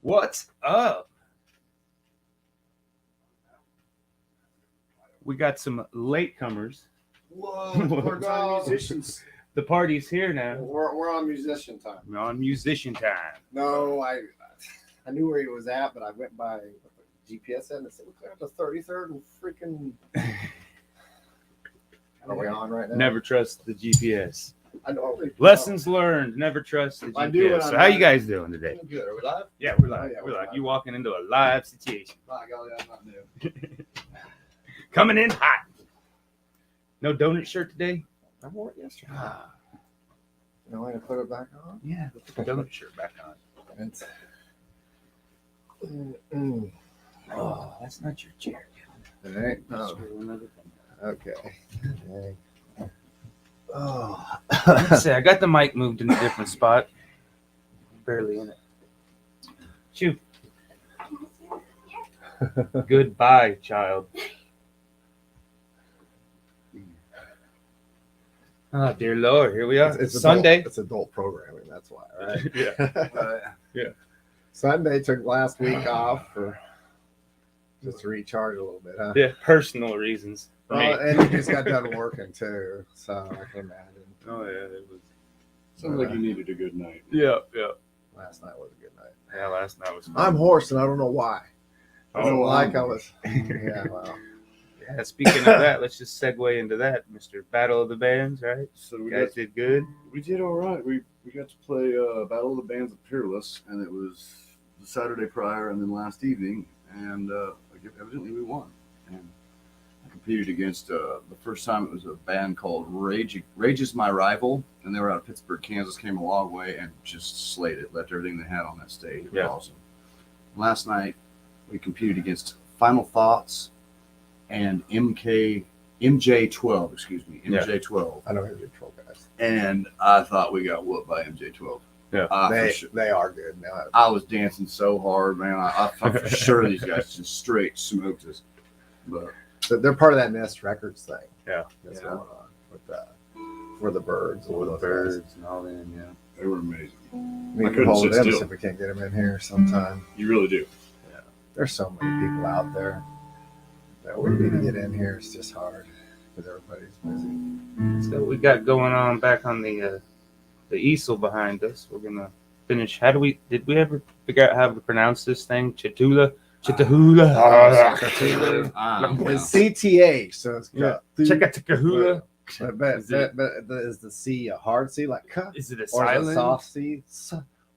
What's up? We got some latecomers. Whoa, part-time musicians. The party's here now. We're on musician time. We're on musician time. No, I knew where he was at, but I went by GPS and it said we're at the 33rd and freaking. Are we on right now? Never trust the GPS. I know. Lessons learned. Never trust the I do GPS. So how you guys doing today? Good. Are we live? Yeah, we're live. Oh, yeah, we're we're live. live. You walking into a live situation. By golly, I'm not new. Coming in hot. No donut shirt today? I wore it yesterday. Ah, You know, I put it back on. yeah. Put the donut shirt back on. It's, Oh, that's not your chair. It ain't. Let's Oh, do another thing. okay. Oh. Let's see, I got the mic moved in a different spot. Barely in it. Shoot. Goodbye, child. Oh, dear Lord, here we are. It's Sunday. It's adult programming. That's why, right? Yeah. Yeah. Sunday took last week off for just to recharge a little bit, huh? Yeah, personal reasons. For me. And you just got done working too, so I can imagine. Oh, yeah, it was. Sounds like you needed a good night. Yeah, yeah. Last night was a good night. Yeah, last night was fun. I'm hoarse and I don't know why. I don't Oh, like I was. Yeah, well. Yeah, speaking of that, let's just segue into that, Mr. Battle of the Bands, right? So You guys did good. we did all right. We got to play Battle of the Bands at Peerless, and it was the Saturday prior, and then last evening, and evidently we won. And I competed against the first time it was a band called Rage is My Rival, and they were out of Pittsburgh, Kansas. Came a long way and just slayed it. Left everything they had on that stage. It was awesome. Last night we competed against Final Thoughts and MJ12, excuse me, MJ12. I know you're troll guys. And I thought we got whooped by MJ12. Yeah. They are good now. I was dancing so hard, man. I thought for sure these guys just straight smoked us. But They're part of that Nest Records thing. Yeah. That's Yeah. going on with For the Birds. For the birds and all that, yeah. they were amazing. We I can couldn't hold sit them still. see if we can't get them in here sometime. You really do. There's so many people out there that we need to get in here. It's just hard because everybody's busy. So we got going on back on the easel behind us. We're gonna finish. Did we ever figure out how to pronounce this thing? Cthulhu. Cthulhu. Yeah. It's CTA, so it's Yeah. Cthulhu. Check out the Cthulhu. But Is it- is the C a hard C like "ka" Is it a or is it silent? a soft C?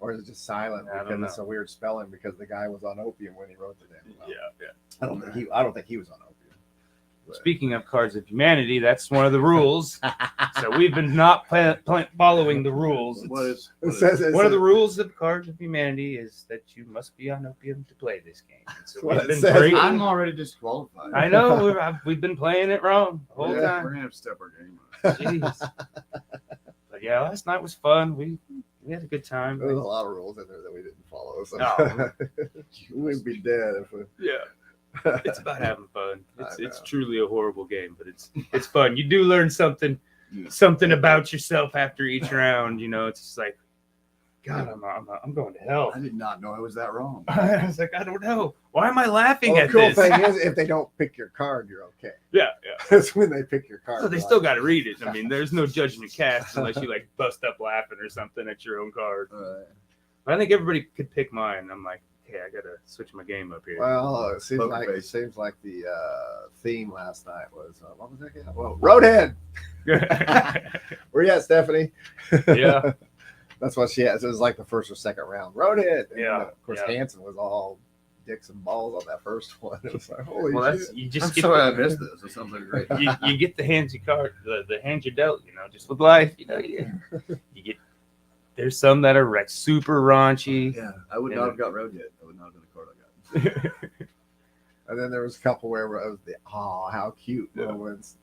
Or is it just silent I don't because know. it's a weird spelling because the guy was on opium when he wrote the damn thing? Yeah. I don't think he was on opium. But- Speaking of Cards of Humanity, that's one of the rules. So we've been not following the rules. It says One of the rules of Cards of Humanity is that you must be on opium to play this game. And so What we've it been says. breaking- I'm already disqualified. I know we've been playing it wrong the whole Yeah. We're time. gonna have to step our game up. Jeez. But yeah, last night was fun. We had a good time. There was a lot of rules in there that we didn't follow. So No. we'd be dead if we. Yeah, it's about having fun. It's I it's know. truly a horrible game, but it's fun. You do learn something Yeah. about yourself after each round. You know, it's just like, God, I'm going to hell. I did not know I was that wrong. I was like, I don't know. Why am I laughing Well, at the cool this? thing is, if they don't pick your card, you're okay. Yeah. That's when they pick your card. So they you're still like, got to read it. I mean, there's no judgment cast unless you like bust up laughing or something at your own card. But I think everybody could pick mine. I'm like, okay, I gotta switch my game up here. Well, it seems Poker like face. the theme last night was what was that again? Well, Roadhead. Where you at, Stephanie? Yeah. That's what she has. It was like the first or second round. Roadhead. And Yeah, of course, yeah. Hansen was all dicks and balls on that first one. It was like, holy Well, shit. that's you I'm just get sorry I the, missed this. It sounds like great. you get the hands you card, the hands you dealt. You know, just with life. You know, you get. There's some that are like super raunchy. Yeah, I would Yeah. not have got road yet. That would not have been the card I got. And then there was a couple where it was the how cute Yeah. moments.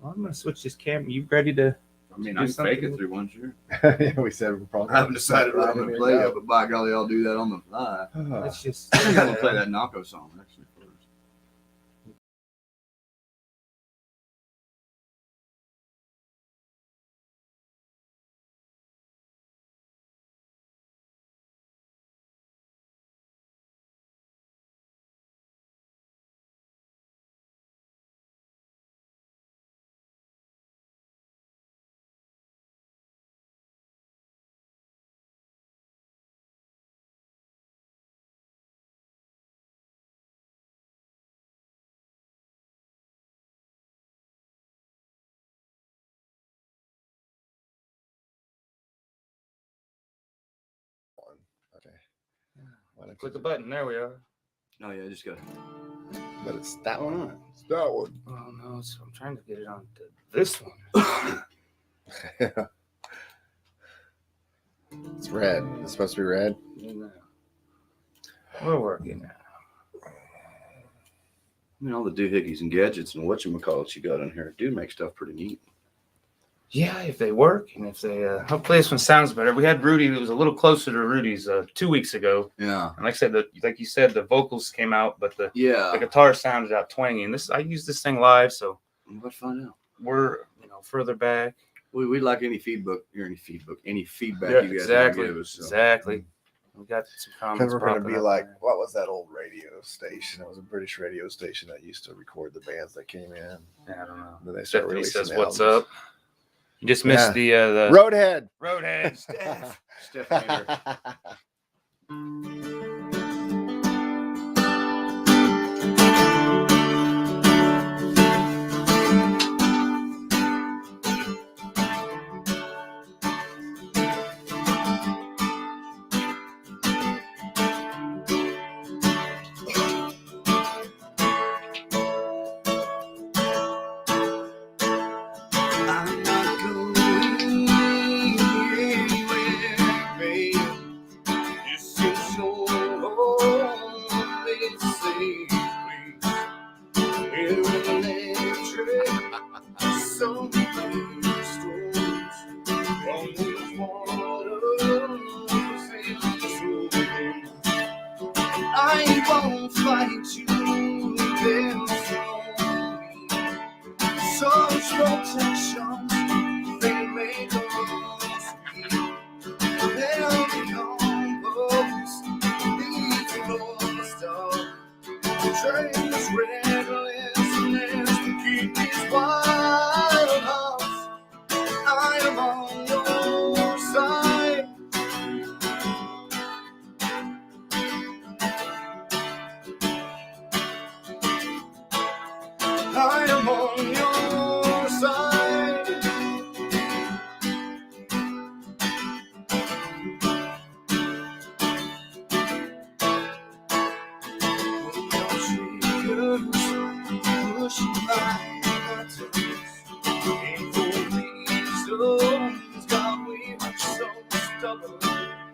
Well, I'm gonna switch this camera. You ready to? I mean, Do I can fake something. it through one sure. Yeah, we said we're probably I haven't decided what I'm going to play yet, but by golly, I'll do that on the fly. Let's just. I think I'm going to play that Nako song, actually. Click the button. There we are. Oh yeah, I just got. But it's that one. Alright. It's that one. Oh no, so I'm trying to get it on to this one. It's red. It's supposed to be red. No. We're working now. I mean, all the doohickeys and gadgets and whatchamacallits you got in here do make stuff pretty neat. Yeah, if they work and if they hopefully this one sounds better. We had Rudy. It was a little closer to Rudy's 2 weeks ago. Yeah. And like I said, like you said, the vocals came out, but the guitar sounded out twangy. And I use this thing live, so Let's find out. we're further back. We'd like any feedback Yeah, you guys exactly. can give us. So. Exactly. We got some comments. Because we're going to popping be up like, there. what was that old radio station? It was a British radio station that used to record the bands that came in. Yeah, I don't know. Then they started Stephanie releasing says, "What's albums. up?" You just missed the Roadhead. Roadhead. Steph Hater. I'm not going anywhere, babe. This is your only safe place. We're electric, some storms, from these waters and souls. I won't fight you, there's no need. Such protections, they make us weak. They'll become boast, leaving us dark. Trains recklessness to keep these wild hearts. I am on your side. I am on your side. When your triggers push my buttons, ain't no reasons God we are so stubborn.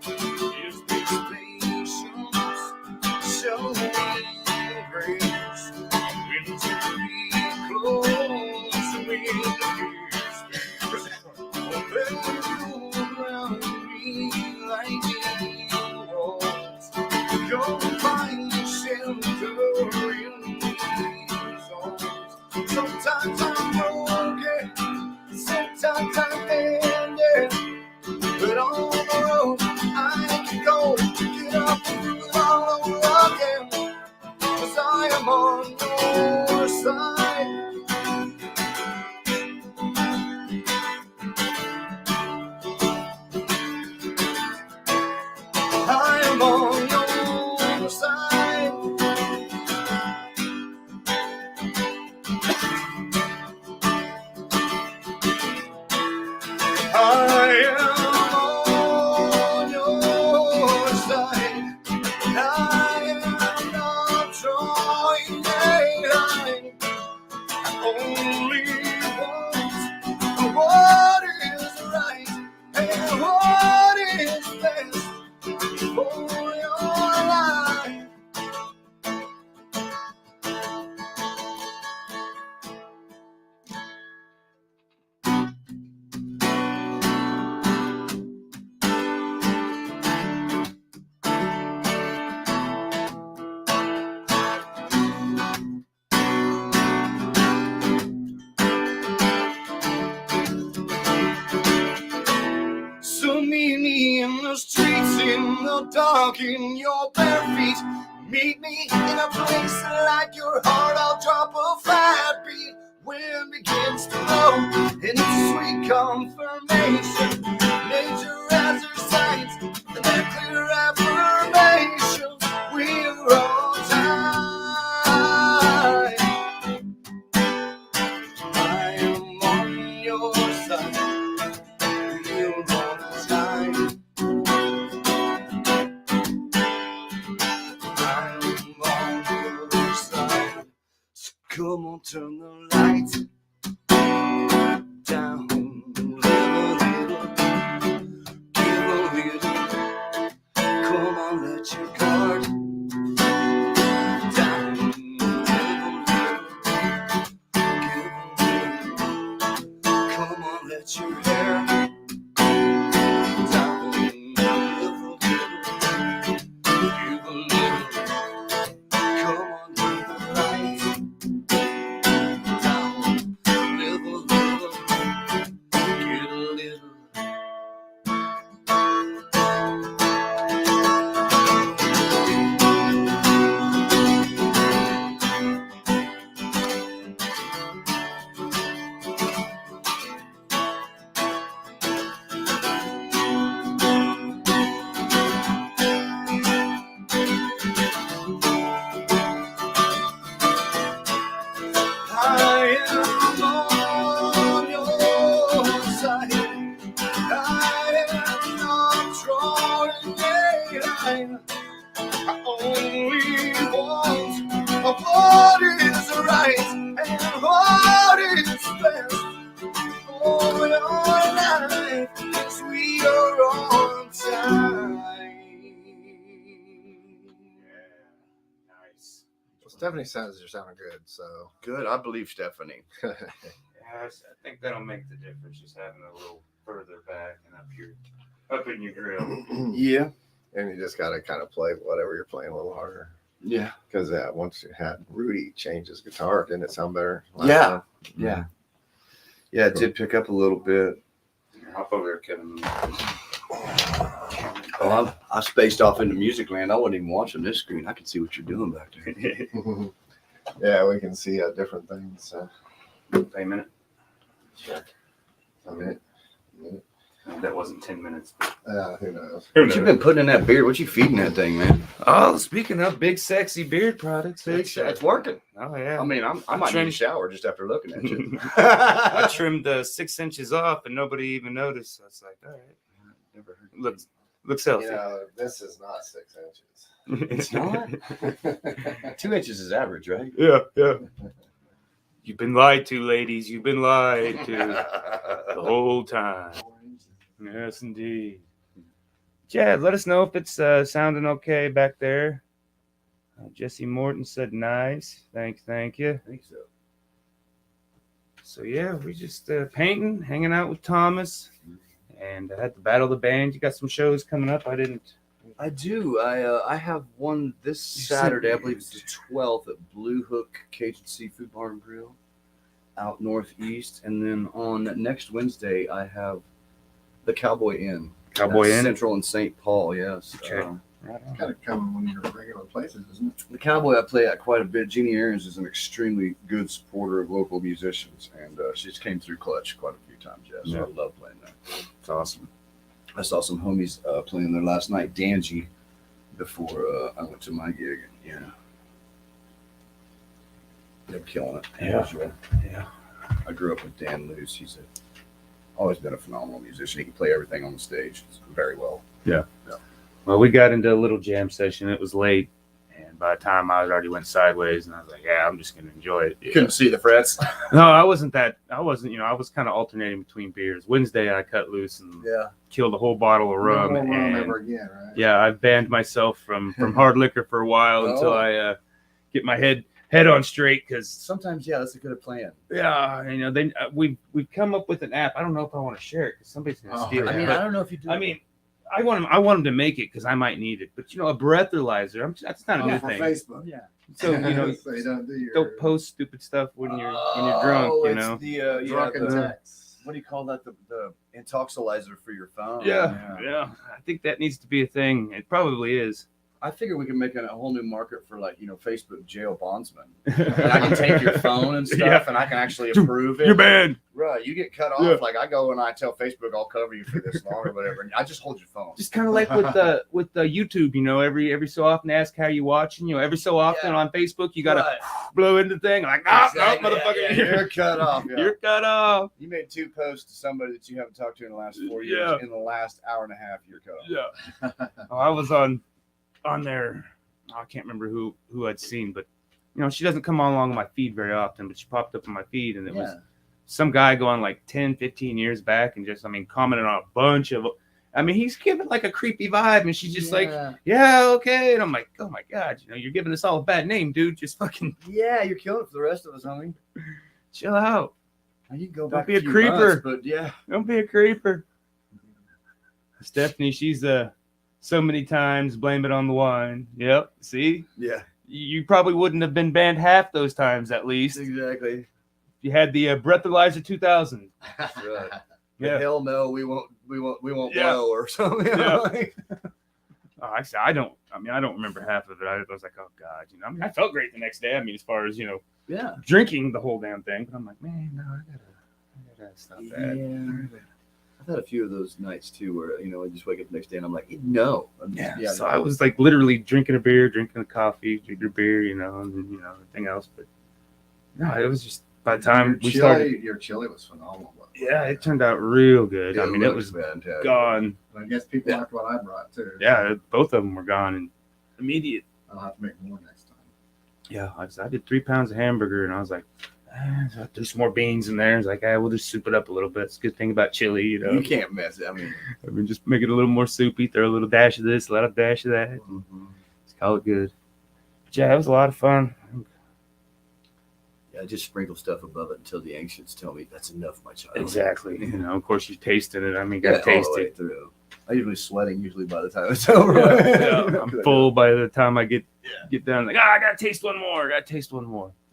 Give me patience, show me grace. When to be close to me, you around me like walls. You'll find shelter in these arms. Sometimes I'm broken, sometimes I'm bending, but on the road I can go to get up and do it all over again. 'Cause I am on your side. I am on your side. I am on your side. I am not drawing a line. I only want what is right and what is best for your life. So meet me in the streets in the dark in your bare feet. Meet me in a place like your heart. I'll drop a flat beat. Wind begins to blow, and it's a sweet confirmation. Nature has her signs, and they're clear affirmations. We're on time. I am on your side. We're on time. on, let your hair down in the river. Give a little. Come on, give the light down. Live a little. Get a little. I am on your side. I am not drawing a line. I only want what is right and what is best for your life, 'cause we are on time. Nice. Well, Stephanie says you're sounding good, so. Good, I believe Stephanie. Yes, I think that'll make the difference, just having a little further back and up in your grill. Yeah, And you just got to kind of play whatever you're playing a little harder. yeah, Because once you had Rudy change his guitar, didn't it sound better? Yeah. time? yeah. Yeah, it did pick up a little bit. Hop over there, Kevin. Oh, I spaced off into music land. I wasn't even watching this screen. I can see what you're doing back there. Yeah, we can see different things. Play a minute. Sure. A minute. That wasn't 10 minutes. Who knows? What you been putting in that beard? What you feeding that thing, man? Oh, speaking of big, sexy beard products, It's working. Oh, yeah. I mean, I might need a trimmed- shower just after looking at you. I trimmed 6 inches off and nobody even noticed. So it's like, all right. Never heard. Looks healthy. You know, this is not 6 inches. It's not. 2 inches is average, right? Yeah. You've been lied to, ladies. You've been lied to the whole time. Yes, indeed. Chad, let us know if it's sounding okay back there. Jesse Morton said nice. Thank you. I think so. So, yeah, we just painting, hanging out with Thomas. And I had the Battle of the Bands. You got some shows coming up. I do. I have one this Saturday. I believe it's the 12th at Blue Hook Cajun Seafood Bar and Grill out northeast. And then on next Wednesday, I have the Cowboy Inn. Cowboy Inn? Central and St. Paul, yes. Okay. It's kind of coming when you're regular places, isn't it? The Cowboy I play at quite a bit. Jeannie Aarons is an extremely good supporter of local musicians, and she's came through clutch quite a few times. Yeah, so Yeah. I love playing there. It's awesome. I saw some homies playing there last night, Dangy, before I went to my gig. And, yeah, they're killing it. Yeah. As usual. Yeah. I grew up with Dan Luce. He's always been a phenomenal musician. He can play everything on the stage very well. Well, we got into a little jam session. It was late. And by the time I already went sideways, and I was like, yeah, I'm just going to enjoy it. Yeah. Couldn't see the frets. No, I wasn't, I was kind of alternating between beers. Wednesday, I cut loose and Yeah. killed a whole bottle of rum. No more rum And ever again, right? yeah, I banned myself from hard liquor for a while until I get my head on straight. Because Sometimes, yeah, that's a good plan. yeah, then we've come up with an app. I don't know if I want to share it because somebody's going to steal yeah. it. I mean, but- I don't know if you do. I mean, I want him to make it because I might need it. But a breathalyzer, that's not a new For thing. Facebook. yeah. So So you don't do your don't post stupid stuff when you're drunk. It's the drunken the, texts. what do you call that? The intoxilizer for your phone. Yeah. I think that needs to be a thing. It probably is. I figure we can make a whole new market for Facebook jail bondsmen. And I can take your phone and stuff, Yeah. and I can actually approve it. You're banned. Right, you get cut off. Yeah. Like I go and I tell Facebook I'll cover you for this long or whatever, and I just hold your phone. Just kind of like with the YouTube, every so often ask how you watching. Every so often on Facebook you gotta Right. blow into the thing like no, Exactly, motherfucker, yeah, you're cut off. Yeah. you're cut off. You made 2 posts to somebody that you haven't talked to in the last 4 years. Yeah. In the last hour and a half, you're cut off. Yeah. I was on there. I can't remember who I'd seen, but she doesn't come along my feed very often, but she popped up on my feed and it was some guy going like 10, 15 years back and just, commented on a bunch of, he's giving like a creepy vibe and she's just like, yeah, okay. And I'm like, oh my God, you're giving us all a bad name, dude. Just fucking Yeah, you're killing it for the rest of us, homie. chill out. You can go Don't back be a few creeper. months, but yeah. Don't be a creeper. Stephanie, she's so many times blame it on the wine. Yep. See, Yeah. you probably wouldn't have been banned half those times at least. Exactly. You had the breathalyzer 2000. That's right. Yeah. Hell no, we won't Yeah. blow or something. Yeah. Like, Oh, I don't remember half of it. I was like, oh God, I felt great the next day. I mean, as far as yeah. drinking the whole damn thing, but I'm like, man, no, I gotta stop that. Yeah. I've had a few of those nights too, where I just wake up the next day and I'm like, no. Yeah. So I was like literally drinking a beer, drinking a coffee, drinking a beer, and then everything else. But no, it was just by the time we started. Your chili was phenomenal. Yeah, it turned out real good. Yeah, I mean, it was fantastic. gone. I guess people liked what I brought too. Yeah, both of them were gone and immediate. I'll have to make more next time. Yeah, I did 3 pounds of hamburger, and I was like, so I threw some more beans in there. I was like, we'll just soup it up a little bit. It's a good thing about chili, You can't mess it. I mean, just make it a little more soupy. Throw a little dash of this, a little dash of that. mm-hmm. Just call it good. But yeah, it was a lot of fun. Yeah, just sprinkle stuff above it until the ancients tell me that's enough, my child. Exactly. Of course, you tasted it. I mean, got to taste all the way it. through. I'm usually sweating by the time it's over. Yeah, I'm full by the time I get done. Like, I got to taste one more.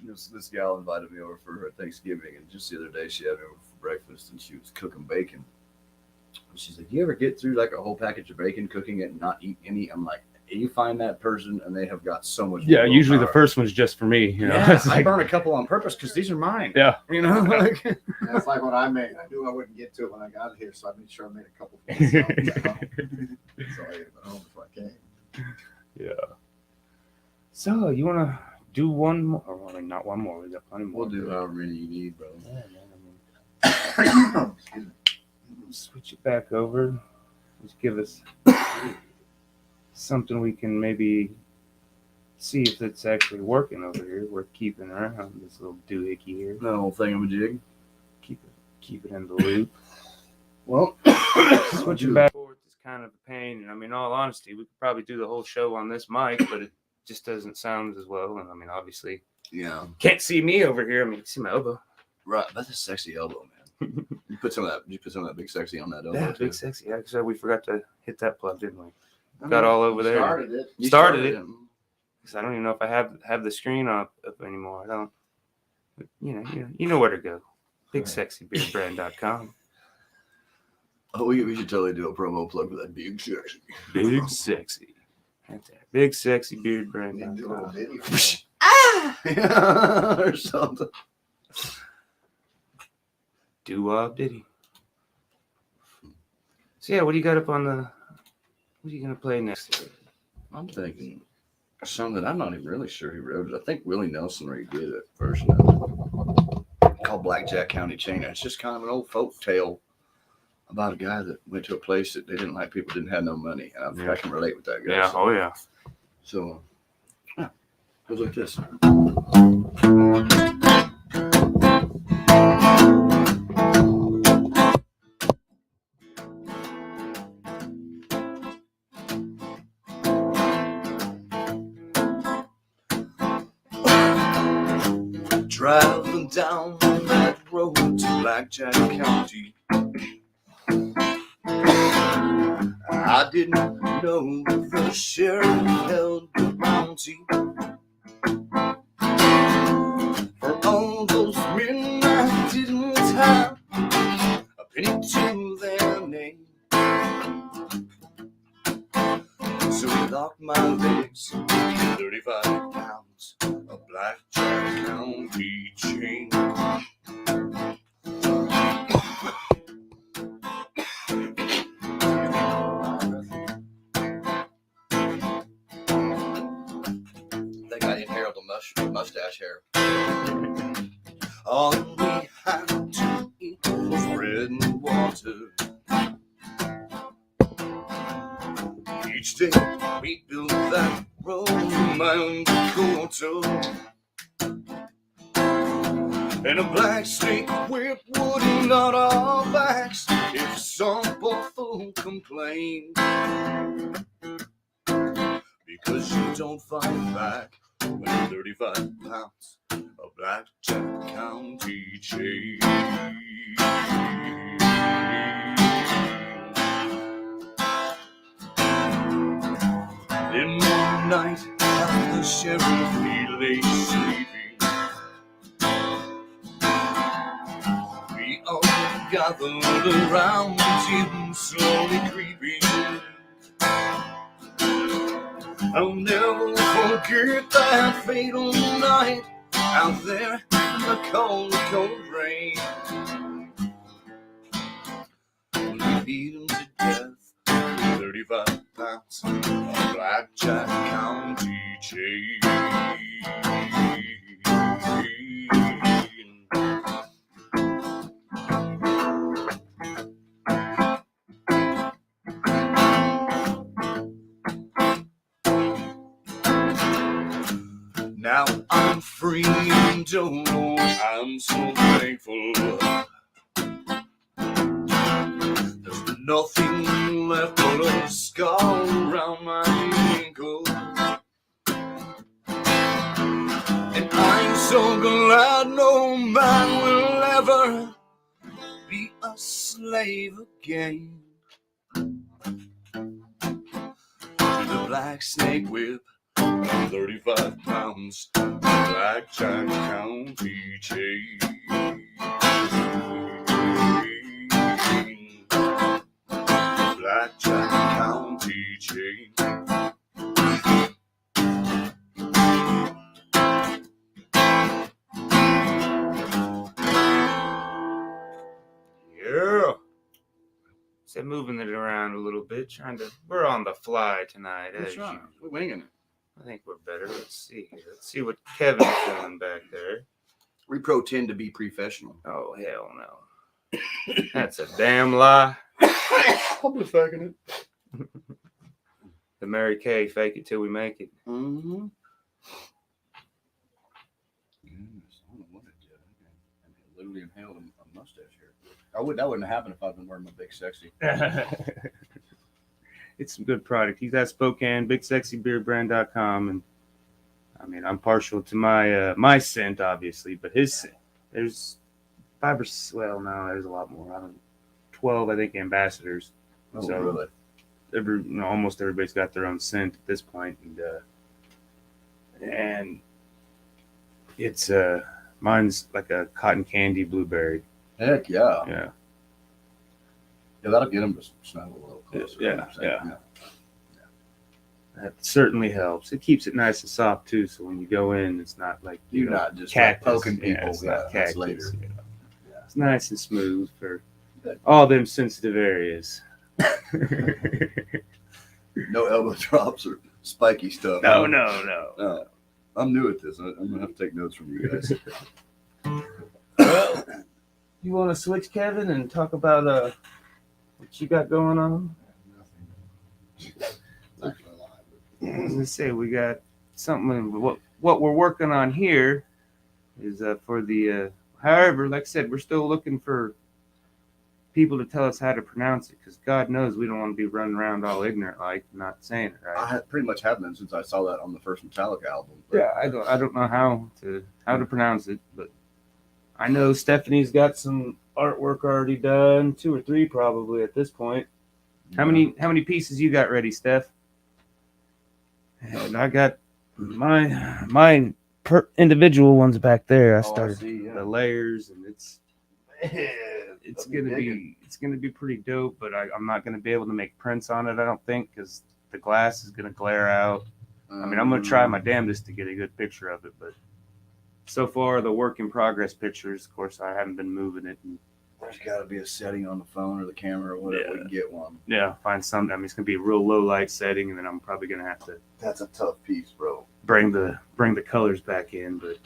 This gal invited me over for her Thanksgiving, and just the other day she had me over for breakfast, and she was cooking bacon. And she's like, "You ever get through like a whole package of bacon, cooking it, and not eat any?" I'm like, "You find that person, and they have got so much." Yeah, usually the first one's just for me. Yeah, It's I like, burn a couple on purpose because these are mine. yeah. Like That's like what I made. I knew I wouldn't get to it when I got here, so I made sure I made a couple for myself. So I ate it at home before I came. Yeah. So you want to do one more? Or well, not one more. We got plenty more. we'll do however many you need, bro. Yeah, man, Excuse me. switch it back over. Just give us something we can maybe see if it's actually working over here. Worth keeping around this little doohickey here. That whole thingamajig. Keep it in the loop. Well, Switching back and forth is kind of a pain. And I mean, in all honesty, we could probably do the whole show on this mic, but it just doesn't sound as well. And I mean, obviously, yeah, can't see me over here. I mean, you can see my elbow. right. That's a sexy elbow, man. You put some of that big sexy on that elbow. Yeah, too. big sexy. Yeah, so we forgot to hit that plug, didn't we? Got all over there. Started it. You Started it. Because I don't even know if I have the screen up anymore. I don't. But, you know where to go. BigSexyBeardBrand.com. Oh, we should totally do a promo plug for that big sexy. Big sexy. That's it. BigSexyBeardBrand.com. Do a little video. Yeah, or something. Doo-wop Diddy. So yeah, what do you got up on the? What are you gonna play next? I'm thinking something I'm not even really sure who wrote it. I think Willie Nelson redid it first. Called Blackjack County Chain. It's just kind of an old folk tale about a guy that went to a place that they didn't like people, didn't have no money. And I can relate with that guy. Yeah. So, Oh yeah. So, yeah, goes like this. Driving down that road to Blackjack County, I didn't know the sheriff held the bounty for all those men I didn't have a penny to their name. So he locked my legs in 35 pounds of Blackjack County chain. That guy didn't hair the mustache hair. All we had to eat was bread and water. Each day we built that road in my own quarter, and a black snake whip would not our backs if some poor fool complained. Because you don't fight back when 35 pounds of Blackjack County chain. Then one night, as the sheriff he lay sleeping, we all gathered around him, slowly creeping. I'll never forget that fatal night out there in the cold, cold rain. We beat him to death with 35 pounds of Blackjack County chain. Now I'm free and oh, I'm so thankful. There's nothing left but a scar around my ankle. And I'm so glad no man will ever be a slave again. To the black snake whip, 35 pounds, Blackjack County chain. Blackjack County chain. Yeah. So moving it around a little bit, we're on the fly tonight. That's right. We're winging it. I think we're better. Let's see here. Let's see what Kevin's doing back there. We pretend to be professional. Oh, hell no. That's a damn lie. I'll be faking it. The Mary Kay, fake it till we make it. Mm-hmm. Goodness, I don't know what it did. I literally inhaled a mustache here. That wouldn't happen if I'd been wearing my big sexy. It's some good product. He's at Spokane, bigsexybeerbrand.com. And I mean, I'm partial to my scent, obviously, but his scent, there's 5 or, well, no, there's a lot more. 12, I think, ambassadors. Oh, so really? Almost everybody's got their own scent at this point. And it's, mine's like a cotton candy blueberry. Heck yeah. Yeah. Yeah, that'll get them to smell a little closer. Yeah. That certainly helps. It keeps it nice and soft too, so when you go in, it's not like You're not just cactus. poking people. Yeah, it's not cactus. Later. Yeah. It's nice and smooth for all them sensitive areas. No elbow drops or spiky stuff. No. I'm new at this. I'm gonna have to take notes from you guys. Well, you want to switch, Kevin, and talk about what you got going on? I was gonna say we got something. What we're working on here is for the. However, like I said, we're still looking for people to tell us how to pronounce it, because God knows we don't want to be running around all ignorant, like not saying it right. I pretty much have been since I saw that on the first Metallica album. But Yeah, I don't know how to pronounce it, but I know Stephanie's got some artwork already done, 2 or 3 probably at this point. How many pieces you got ready, Steph? And I got my individual ones back there. I started the layers, and it's gonna be pretty dope. But I'm not gonna be able to make prints on it, I don't think, because the glass is gonna glare out. I mean, I'm gonna try my damnedest to get a good picture of it, but so far the work in progress pictures, of course, I haven't been moving it. And there's got to be a setting on the phone or the camera or whatever. We can get one. Yeah, find something. I mean, it's gonna be a real low light setting, and then I'm probably gonna have to. That's a tough piece, bro. Bring the colors back in, but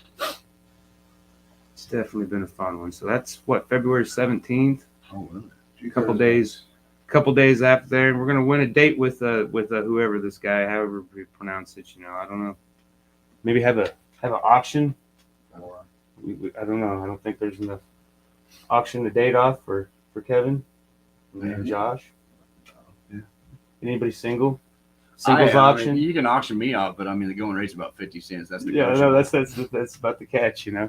it's definitely been a fun one. So that's what, February 17th. Oh, really? A couple days after there, and we're gonna win a date with whoever this guy, however we pronounce it. I don't know. Maybe have an auction. I don't know. I don't think there's enough auction the date off for Kevin and Josh. Yeah. Anybody single? Singles I auction. mean, you can auction me out, but I mean the going rate's about 50 cents. That's the Yeah, question. no, that's about the catch, you know.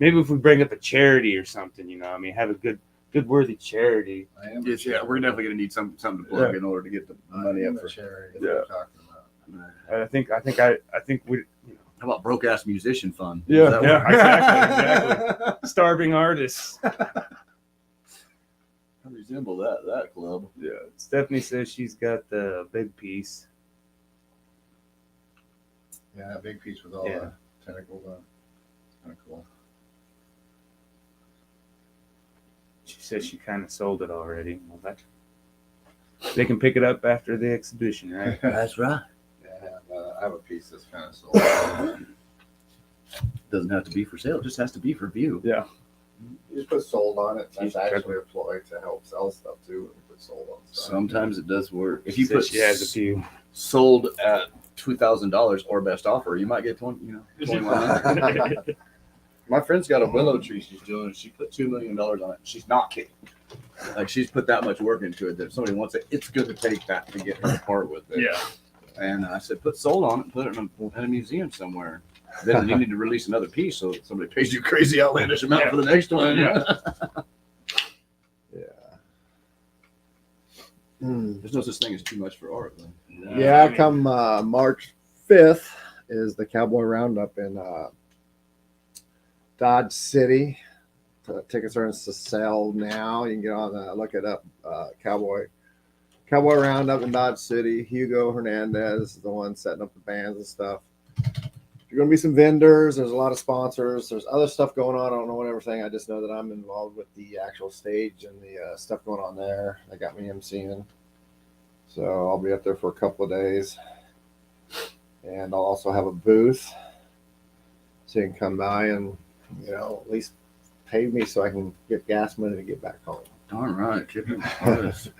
Maybe if we bring up a charity or something, you know, I mean, have a good worthy charity. I am Yes, yeah, we're definitely gonna need something to plug in order to get the money up for. charity. Yeah. We're talking about. I think we, you know, How about broke ass musician fund? Yeah, Does that yeah, work? exactly. Starving artists. I resemble that club. Yeah, Stephanie says she's got the big piece. Yeah, a big piece with all Yeah. the tentacles on. Kind of cool. She says she kind of sold it already. Well, they can pick it up after the exhibition, right? That's right. Yeah, I have a piece that's kind of sold. Doesn't have to be for sale. It just has to be for view. Yeah. You just put sold on it. That's She's actually a ploy to help sell stuff too. When you put sold on stuff. Sometimes it does work. If She you said put she has a few. sold at $2,000 or best offer, you might get 2100. My friend's got a willow tree she's doing. She put $2 million on it. She's not kidding. Like she's put that much work into it that if somebody wants it, it's good to take that to get her to part with it. Yeah. And I said, put sold on it and put it in a museum somewhere. Then you need to release another piece so that somebody pays you crazy outlandish amount for the next one. Yeah. Yeah. Mm. There's no such thing as too much for art. Though. Yeah, come March 5th is the Cowboy Roundup in Dodge City. Tickets are in sale now. You can get on look it up. Cowboy Roundup in Dodge City. Hugo Hernandez is the one setting up the bands and stuff. There's going to be some vendors. There's a lot of sponsors. There's other stuff going on. I don't know what everything. I just know that I'm involved with the actual stage and the stuff going on there. They got me emceeing. So I'll be up there for a couple of days. And I'll also have a booth. So you can come by and, you know, at least pay me so I can get gas money to get back home. Darn right. Chicken artist.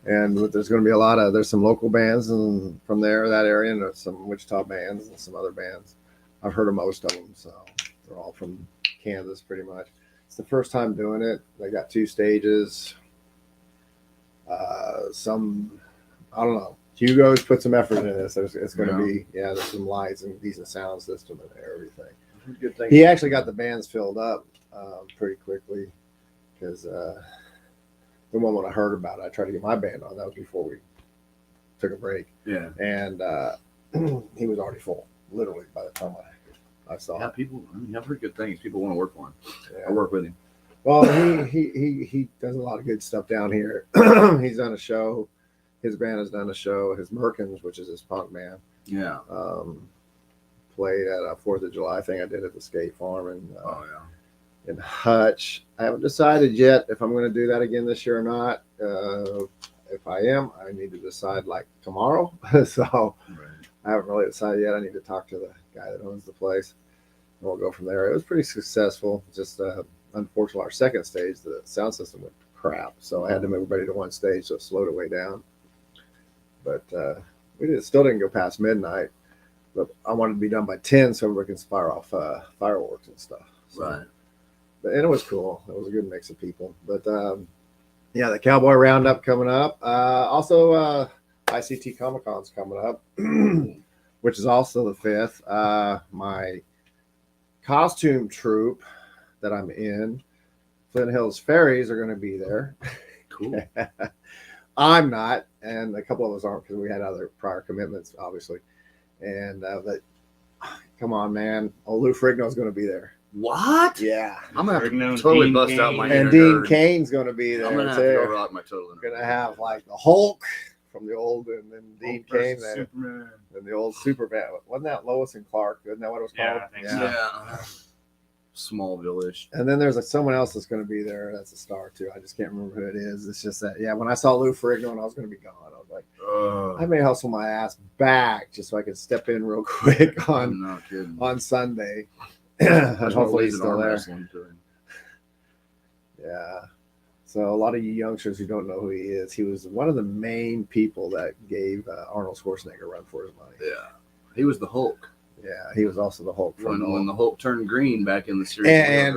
And there's going to be there's some local bands and from that area, and there's some Wichita bands and some other bands. I've heard of most of them, so they're all from Kansas pretty much. It's the first time doing it. They got 2 stages. I don't know. Hugo's put some effort into this. It's going to be, there's some lights and decent sound system and everything. Good thing. He actually got the bands filled up pretty quickly because the one when I heard about it, I tried to get my band on. That was before we took a break. Yeah. And he was already full, literally, by the time I saw Yeah, it. people, I mean, I've heard good things. People want to work for him. Yeah. I work with him. Well, he does a lot of good stuff down here. He's done a show. His band has done a show. His Merkins, which is his punk band, Yeah. played at a 4th of July thing I did at the skate farm Yeah. in Hutch. I haven't decided yet if I'm going to do that again this year or not. If I am, I need to decide like tomorrow. So Right. I haven't really decided yet. I need to talk to the guy that owns the place. And we'll go from there. It was pretty successful. Just unfortunately, our second stage, the sound system went crap. So I had to move everybody to one stage, so it slowed it way down. But still didn't go past midnight. But I wanted to be done by 10 so everybody can fire off fireworks and stuff. So, Right. and it was cool. It was a good mix of people. But the Cowboy Roundup coming up. Also, ICT Comic Con's coming up, which is also the 5th. My costume troupe that I'm in, Flint Hills Fairies, are going to be there. Cool. I'm not, and a couple of us aren't because we had other prior commitments, obviously. And but come on, man, old Lou Frignow's going to be there. What? Yeah, I'm gonna have Frignow's to totally Dean bust out Cain. my and inner Dean nerd. Kane's going to be there I'm gonna have to too. go rock my total. We're gonna have like the Hulk from the old, and then Dean Kane there, Superman. and the old Superman. Wasn't that Lois and Clark? Isn't that what it was Yeah, called? I think Yeah. Smallville-ish. And then there's someone else that's going to be there. That's a star too. I just can't remember who it is. It's just that when I saw Lou Ferrigno and I was going to be gone, I was like, I may hustle my ass back just so I could step in real quick I'm not kidding. on Sunday. I And just hopefully wanna he's leave still an arm there. wrestling to him. Yeah. So a lot of you youngsters who don't know who he is, he was one of the main people that gave Arnold Schwarzenegger a run for his money. Yeah. He was the Hulk. Yeah, he was also the Hulk from when the Hulk turned green back in the series. and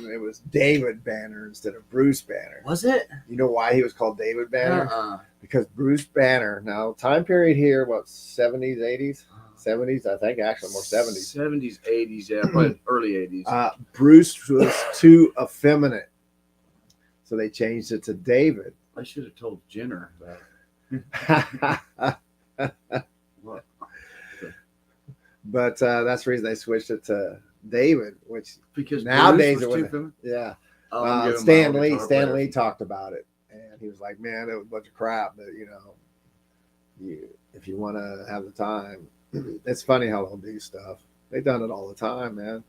it was David Banner instead of Bruce Banner. Was it? You know why he was called David Banner? Because Bruce Banner. Now time period here, what 70s, 80s, 70s? I think actually more 70s. 70s, 80s, yeah, but early 80s. Bruce was too effeminate, so they changed it to David. I should have told Jenner that. What? But that's the reason they switched it to David, which Because nowadays Bruce it was would. too Yeah. Oh, Stan Lee talked about it, and he was like, "Man, it was a bunch of crap." But if you want to have the time, it's funny how they'll do stuff. They've done it all the time, man.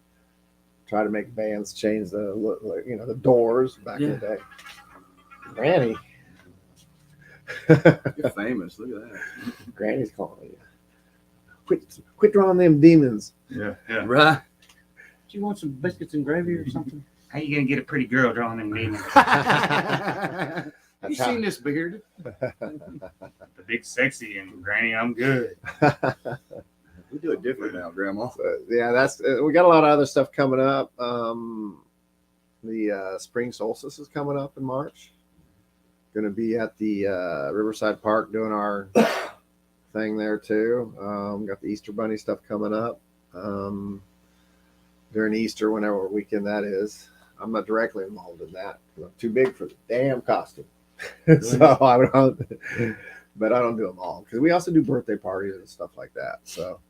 Try to make bands change the look, the Doors back in the day. Granny, You're famous. Look at that. Granny's calling you. Quit drawing them demons. Yeah. Right. Do you want some biscuits and gravy or something? How you gonna get a pretty girl drawing them demons? Have you seen this beard? The big sexy and Granny, I'm good. We do it different now, Grandma. Yeah, that's we got a lot of other stuff coming up. The spring solstice is coming up in March. Going to be at the Riverside Park doing our thing there too. Got the Easter Bunny stuff coming up during Easter, whenever weekend that is. I'm not directly involved in that because I'm too big for the damn costume. So I don't, but I don't do them all because we also do birthday parties and stuff like that. So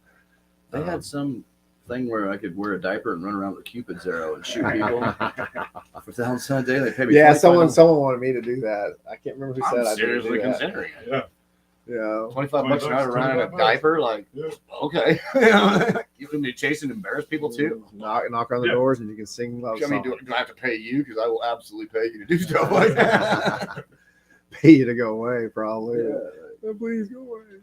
they had some thing where I could wear a diaper and run around with a Cupid's arrow and shoot people. For $1,000 a day, they pay me. Yeah, someone wanted me to do that. I can't remember who said I'm I seriously did that. considering it. Yeah. Yeah, $25 an hour running a diaper, like okay. You want me to chase and embarrass people too? knock on the doors and you can sing love I mean, songs. do I have to pay you? Because I will absolutely pay you to do stuff like that. Pay you to go away, probably. Yeah. Oh, please go away.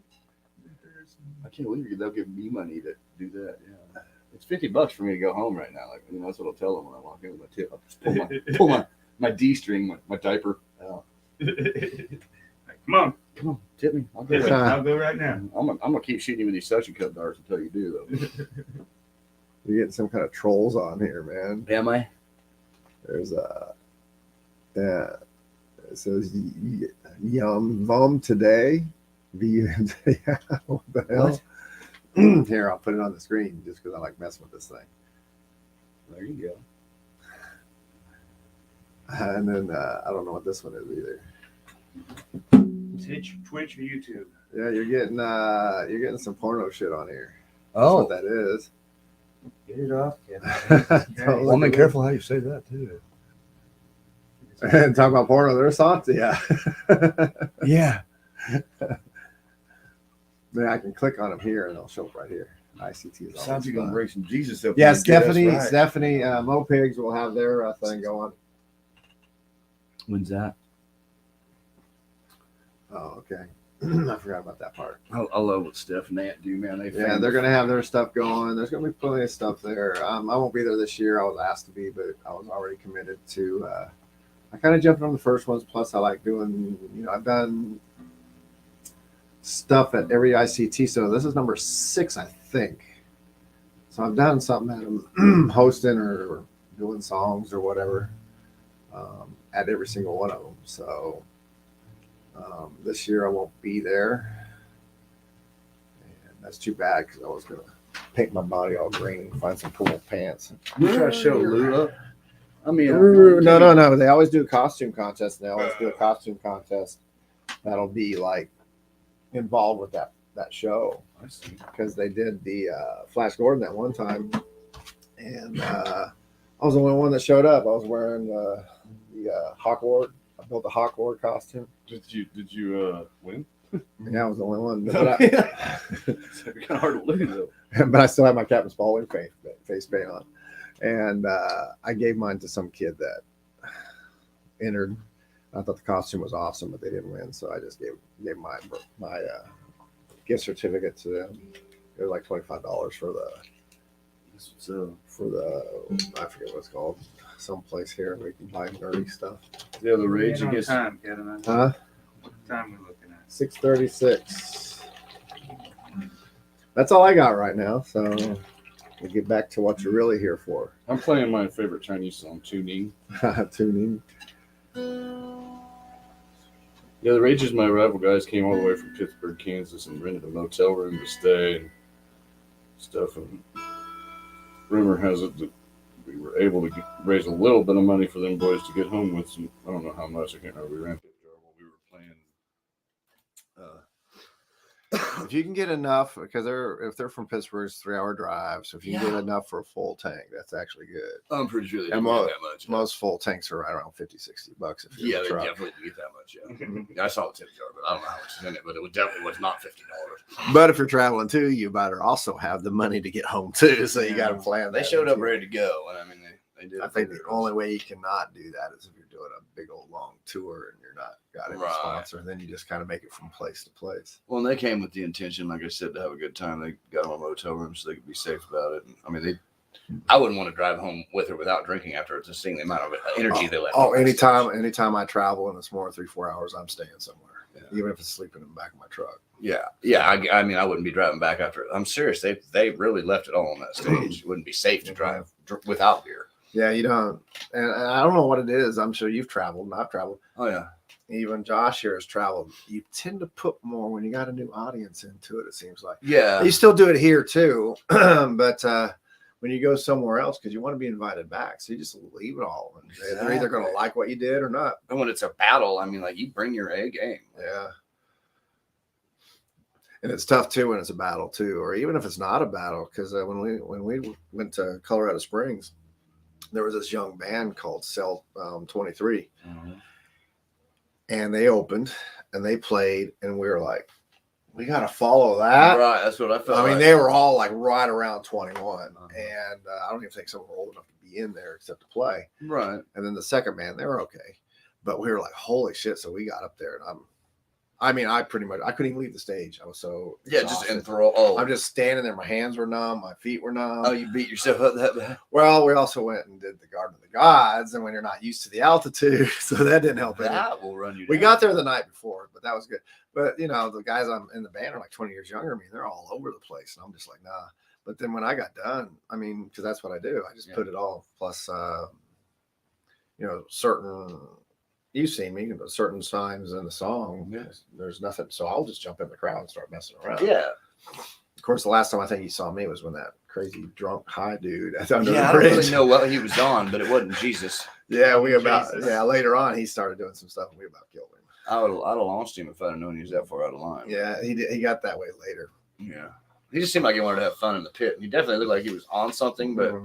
I can't believe they'll give me money to do that. Yeah, it's $50 for me to go home right now. Like that's what I'll tell them when I walk in with my tip. I'll just pull my D string, my diaper out. Come on, tip me. I'll go. I'll go right now. I'm gonna keep shooting you with these suction cup darts until you do though. You're getting some kind of trolls on here, man. Am I? There's yeah. It says yum vom today. Yeah, what the hell? Here, I'll put it on the screen just because I like messing with this thing. There you go. And then I don't know what this one is either. Twitch or YouTube? Yeah, you're getting some porno shit on here. That's Oh, what that is. Get it off. Don't well, look be at careful how you say that too. And talk about porno, there's thoughts, yeah. Yeah. Yeah, I can click on them here and they'll show up right here. ICT is Sounds like always you're gonna fun. bring some Jesus up. Yeah, and get us Stephanie, right. Mo Pigs will have their thing going. When's that? Oh, okay. I forgot about that part. I love what Steph and Nat do, man. Yeah, they're gonna have their stuff going. There's gonna be plenty of stuff there. I won't be there this year. I was asked to be, but I was already committed to. I kind of jumped on the first ones. Plus, I like doing. I've done stuff at every ICT. So this is number 6, I think. So I've done something that I'm hosting or doing songs or whatever at every single one of them. So this year I won't be there, and that's too bad because I was gonna paint my body all green and find some cool pants. You try to show Lou up. I mean, No. They always do a costume contest. And they always do a costume contest that'll be like involved with that show. I see. Because they did the Flash Gordon that one time, and I was the only one that showed up. I was wearing the Hawk Ward. I built a Hawk Ward costume. Did you win? Yeah, I was the only one. So it's kind of hard to lose though. But I still had my Captain Spaulding face paint on. And I gave mine to some kid that entered. I thought the costume was awesome, but they didn't win. So I just gave my gift certificate to them. It was like $25 for the I forget what it's called. Someplace here we can buy nerdy stuff. The other rage against time, Kevin. Huh? What time we looking at? 6:36. That's all I got right now. So we'll get back to what you're really here for. I'm playing my favorite Chinese song, Tuning. Tuning. Yeah, the Rages My Rival guys came all the way from Pittsburgh, Kansas, and rented a motel room to stay and stuff. And rumor has it that we were able to raise a little bit of money for them boys to get home with. Some, I don't know how much. I can't remember. We rented it while we were playing. If you can get enough, because if they're from Pittsburgh, it's a 3-hour drive. So if you can get enough for a full tank, that's actually good. I'm pretty sure they And didn't get that much. Most full tanks are right around $50-$60 if you're Yeah, in they a truck. definitely didn't get that much. Yeah, I saw the tip jar, but I don't know how much is in it. But it definitely was not $50. But if you're traveling too, you better also have the money to get home too. So you got to plan. They that showed up too. ready to go, and I mean, they did. I think the only way you cannot do that is if you're doing a big old long tour and you're not got any Right. sponsor, and then you just kind of make it from place to place. Well, and they came with the intention, like I said, to have a good time. They got them a motel room so they could be safe about it. And, I mean, I wouldn't want to drive home with her without drinking after just seeing the amount of energy they let. Oh, anytime I travel and it's more than 3-4 hours, I'm staying somewhere, even if it's sleeping in the back of my truck. Yeah. I mean, I wouldn't be driving back after. I'm serious. They really left it all on that stage. It wouldn't be safe to drive without beer. Yeah, you don't, and I don't know what it is. I'm sure you've traveled, and I've traveled. Oh yeah. Even Josh here has traveled. You tend to put more when you got a new audience into it. It seems like. Yeah. You still do it here too, but when you go somewhere else, because you want to be invited back, so you just leave it all, and they're either going to like what you did or not. And when it's a battle, I mean, like you bring your A game. Yeah. And it's tough too when it's a battle too, or even if it's not a battle. Because when we went to Colorado Springs, there was this young band called Cell 23, and they opened and they played, and we were like, we got to follow that. Right, that's what I felt. I mean, like. they were all like right around 21, and I don't even think some were old enough to be in there except to play. Right. And then the second band, they were okay, but we were like, holy shit! So we got up there, and I couldn't even leave the stage. I was so Just exhausted. enthralled. Oh, I'm just standing there. My hands were numb. My feet were numb. oh, you beat yourself up that bad? Well, we also went and did the Garden of the Gods, and when you're not used to the altitude, so that didn't help. That will run you down. We got there the night before, but that was good. But you know, the guys I'm in the band are like 20 years younger than me. They're all over the place, and I'm just like, nah. But then when I got done, I mean, because that's what I do. I just put it all. Plus, certain. You've seen me, but certain times in the song, there's nothing. So I'll just jump in the crowd and start messing around. Yeah. Of course, the last time I think you saw me was when that crazy drunk high dude. I don't really know what he was on, but it wasn't Jesus. Yeah, later on he started doing some stuff and we about killed him. I'd have launched him if I'd have known he was that far out of line. Yeah, he got that way later. Yeah. He just seemed like he wanted to have fun in the pit. He definitely looked like he was on something, but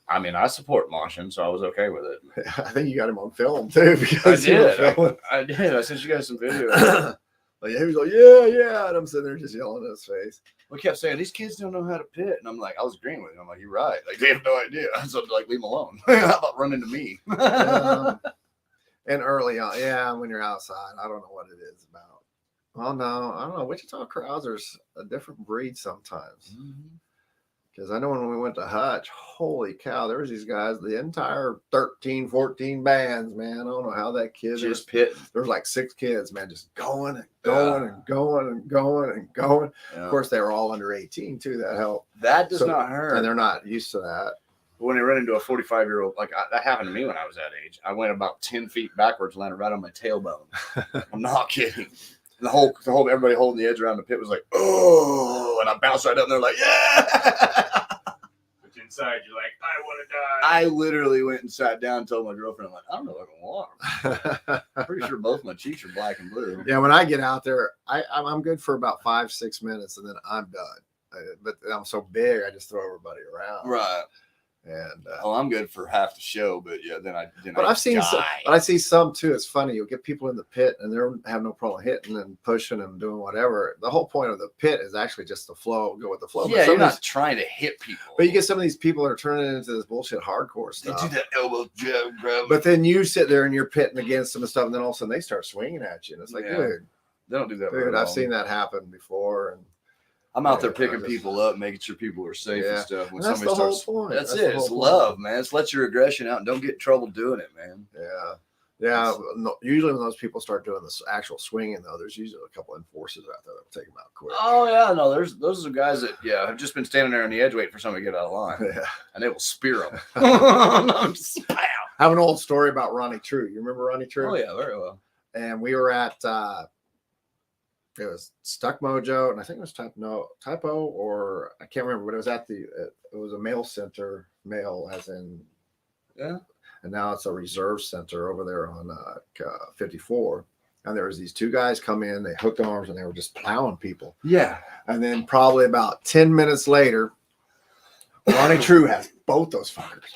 I mean, I support moshing, so I was okay with it. I think you got him on film too. Because I did. I sent you guys some video. Like, he was like, yeah. And I'm sitting there just yelling in his face. We kept saying, these kids don't know how to pit. And I'm like, I was agreeing with him. I'm like, you're right. Like, they have no idea. So, like, leave them alone. How about running to me? And early on, when you're outside, I don't know what it is about. Well, no, I don't know. Wichita crowds are a different breed sometimes. Because I know when we went to Hutch, holy cow, there was these guys, the entire 13, 14 bands, man. I don't know how that kid just pitting. There's like 6 kids, man, just going and going and going and going and going. Yeah. Of course, they were all under 18 too. That helped. That does not hurt. And they're not used to that. When they run into a 45-year-old, like that happened to me when I was that age. I went about 10 feet backwards, landed right on my tailbone. I'm not kidding. The whole everybody holding the edge around the pit was like, oh, and I bounced right up and they're like, yeah. But inside you're like, I want to die. I literally went and sat down and told my girlfriend, I'm like, I don't know if I can walk. I'm pretty sure both my cheeks are black and blue. Yeah, when I get out there, I'm good for about 5-6 minutes and then I'm done. But I'm so big, I just throw everybody around. Right. And I'm good for half the show, but yeah, then I see some too. It's funny. You'll get people in the pit and they have no problem hitting and pushing and doing whatever. The whole point of the pit is actually just the flow, go with the flow. Yeah, you're not trying to hit people. But you get some of these people that are turning it into this bullshit hardcore stuff. They do that elbow jab, grab. But then you sit there and you're pitting against them and stuff, and then all of a sudden they start swinging at you, and it's like, dude, they don't do that. Dude, I've seen that happen before, and I'm out there picking people up, making sure people are safe and stuff. When that's somebody the starts, whole point. That's it. It's love, man. It's let your aggression out and don't get in trouble doing it, man. Yeah. Yeah, no, usually when those people start doing this actual swinging, though, there's usually a couple enforcers out there that will take them out quick. Oh yeah, no, those are guys that have just been standing there on the edge waiting for somebody to get out of line, Yeah. and they will spear them. I I have an old story about Ronnie True. You remember Ronnie True? Oh yeah, very well. And we were at it was Stuck Mojo, and I think it was Typo, or I can't remember, but it was at it was a mail center, mail as in and now it's a reserve center over there on 54. And there was these two guys come in, they hooked arms, and they were just plowing people. Yeah. And then probably about 10 minutes later, Ronnie True has both those fuckers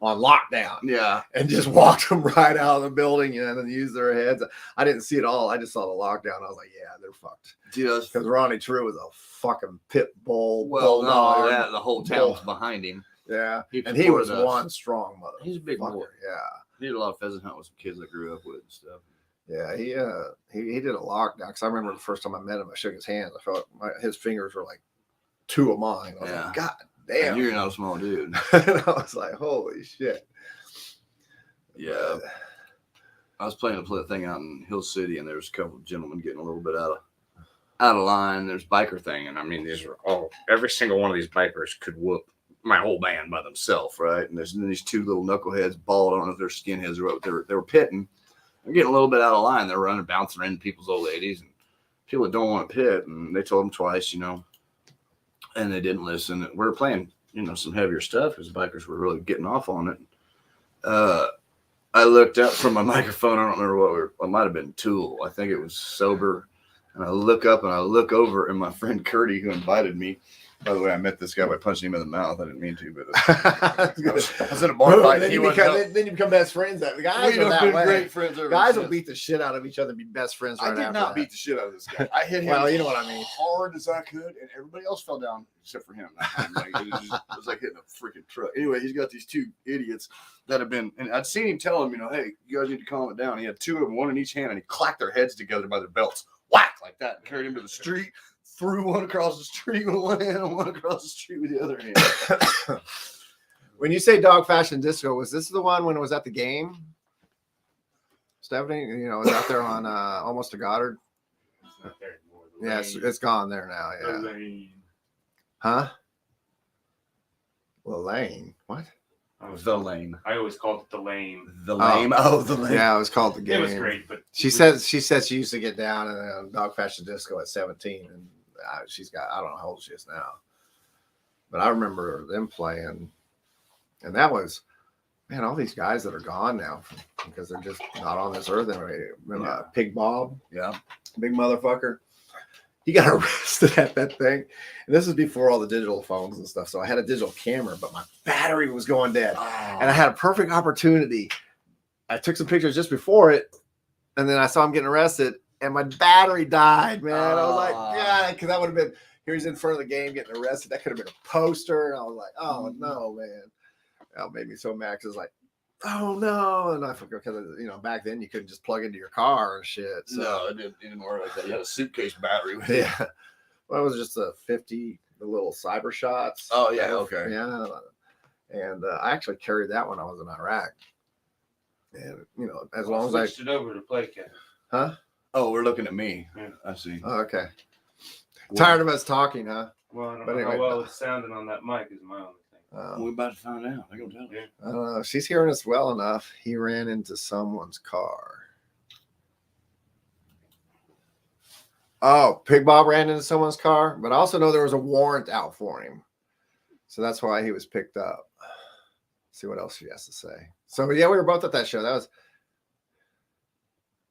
on lockdown. Yeah. And just walked them right out of the building and then used their heads. I didn't see it all. I just saw the lockdown. I was like, yeah, they're fucked. Because Ronnie True was a fucking pit bull. Well, no, yeah, the whole town was behind him. Yeah. And he was one strong mother. He's a big boy. Yeah. He did a lot of pheasant hunting with some kids I grew up with and stuff. Yeah, he did a lockdown because I remember the first time I met him, I shook his hand. I felt his fingers were like two of mine. I was like, God damn. And you're not a small dude. And I was like, holy shit. Yeah. I was playing a thing out in Hill City, and there was a couple of gentlemen getting a little bit out of line. There's biker thing, and I mean, every single one of these bikers could whoop my whole band by themselves, right? And there's these two little knuckleheads, bald. I don't know if they're skinheads or what. They were pitting. They're getting a little bit out of line. They're running, bouncing into people's old ladies, and people that don't want to pit. And they told them twice, and they didn't listen. We were playing, some heavier stuff because the bikers were really getting off on it. I looked up from my microphone. I don't remember it might have been Tool. I think it was Sober. And I look up and I look over, and my friend Curdy, who invited me. By the way, I met this guy by punching him in the mouth. I didn't mean to, but I was in a bar fight. Then you become best friends. The guys are that way. Great friends. Guys will beat the shit out of each other, be best friends. Right, I did not beat the shit out of this guy. I hit him. Well, you know what I mean. Hard as I could, and everybody else fell down except for him. It was like hitting a freaking truck. Anyway, he's got these two idiots that have been, and I'd seen him tell them, hey, you guys need to calm it down. He had two of them, one in each hand, and he clacked their heads together by their belts, whack like that, and carried him to the street. Threw one across the street with one hand and one across the street with the other hand. When you say Dog Fashion Disco, was this the one when it was at the game? Stephanie, was out there on almost to Goddard. It's not there anymore. Yeah, it's gone there now. Yeah. The lane. Huh? The lane. What? The lane. I always called it the lane. The lane. Oh, the lane. Yeah, it was called the game. It was great, but she said she used to get down in Dog Fashion Disco at 17, and she's got, I don't know how old she is now, but I remember them playing, and that was, man, all these guys that are gone now because they're just not on this earth anymore. Remember Pig Bob? Yeah, big motherfucker. He got arrested at that thing. And this is before all the digital phones and stuff. So I had a digital camera, but my battery was going dead. Oh. And I had a perfect opportunity. I took some pictures just before it, and then I saw him getting arrested, and my battery died, man. I was like, yeah, because that would have been, here's in front of the game getting arrested. That could have been a poster. And I was like, oh, no, man. That made me so mad. Because like, oh, no. And I forgot because, back then you couldn't just plug into your car and shit. So. No, it didn't work like that. You had a suitcase battery with yeah. Well, it was just a 50, the little cyber shots. Oh, yeah. Okay. Yeah. And I actually carried that when I was in Iraq. And, as long as I switched it over to play cat. Huh? Oh, we're looking at me. Yeah. I see. Oh, okay. Tired of us talking, huh? Well, I don't know how well it's sounding on that mic is my only thing. We're about to find out. They're going to tell us. I don't know. She's hearing us well enough. He ran into someone's car. Oh, Pig Bob ran into someone's car, but I also know there was a warrant out for him. So that's why he was picked up. Let's see what else she has to say. So, yeah, we were both at that show. That was...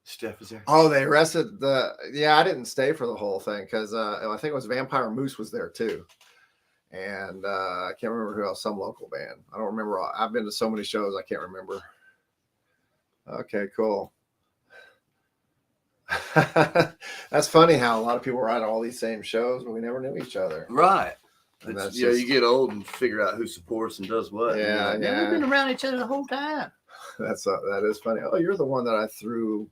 Steph is there. Oh, they arrested I didn't stay for the whole thing because I think it was Vampire Moose was there too. And I can't remember who else, some local band. I don't remember. I've been to so many shows, I can't remember. Okay, cool. That's funny how a lot of people were at all these same shows, but we never knew each other. Right. You get old and figure out who supports and does what. Yeah, We've been around each other the whole time. That is funny. Oh, you're the one that I threw.